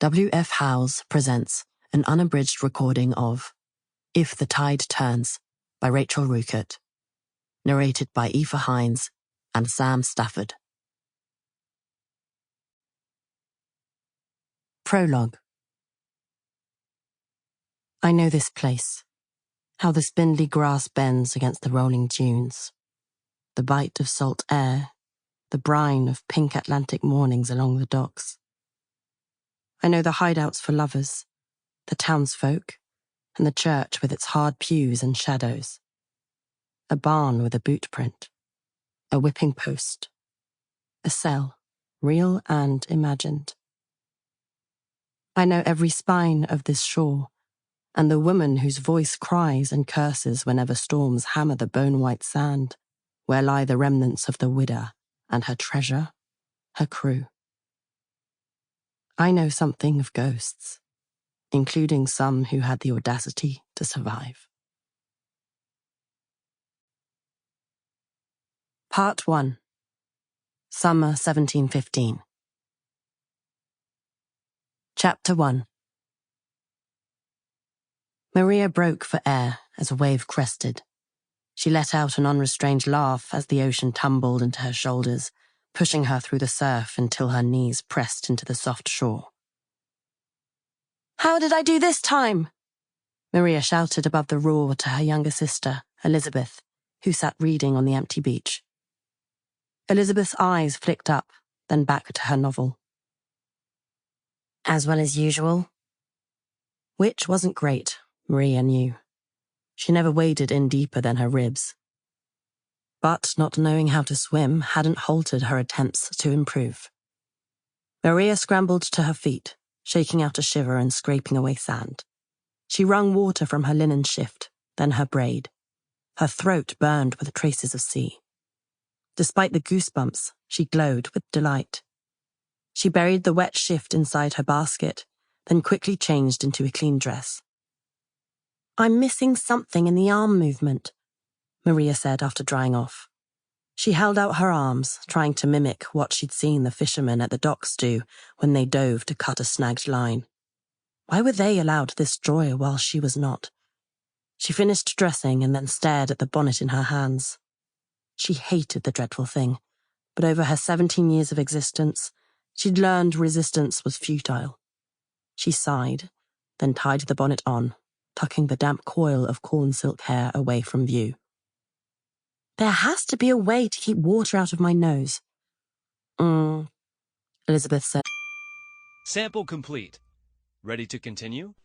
W.F. Howes presents an unabridged recording of If the Tide Turns by Rachel Rueckert, narrated by Aoife Hinds and Sam Stafford. Prologue. I know this place, how the spindly grass bends against the rolling dunes, the bite of salt air, the brine of pink Atlantic mornings along the docks. I know the hideouts for lovers, the townsfolk, and the church with its hard pews and shadows. A barn with a boot print, a whipping post, a cell, real and imagined. I know every spine of this shore, and the woman whose voice cries and curses whenever storms hammer the bone-white sand, where lie the remnants of the widow and her treasure, her crew. I know something of ghosts, including some who had the audacity to survive. Part 1. Summer 1715. Chapter 1. Maria broke for air as a wave crested. She let out an unrestrained laugh as the ocean tumbled into her shoulders, pushing her through the surf until her knees pressed into the soft shore. "How did I do this time?" Maria shouted above the roar to her younger sister, Elizabeth, who sat reading on the empty beach. Elizabeth's eyes flicked up, then back to her novel. "As well as usual?" Which wasn't great, Maria knew. She never waded in deeper than her ribs. But not knowing how to swim hadn't halted her attempts to improve. Maria scrambled to her feet, shaking out a shiver and scraping away sand. She wrung water from her linen shift, then her braid. Her throat burned with traces of sea. Despite the goosebumps, she glowed with delight. She buried the wet shift inside her basket, then quickly changed into a clean dress. "I'm missing something in the arm movement," Maria said after drying off. She held out her arms, trying to mimic what she'd seen the fishermen at the docks do when they dove to cut a snagged line. Why were they allowed this joy while she was not? She finished dressing and then stared at the bonnet in her hands. She hated the dreadful thing, but over her 17 years of existence, she'd learned resistance was futile. She sighed, then tied the bonnet on, tucking the damp coil of corn silk hair away from view. "There has to be a way to keep water out of my nose." Elizabeth said. Sample complete. Ready to continue?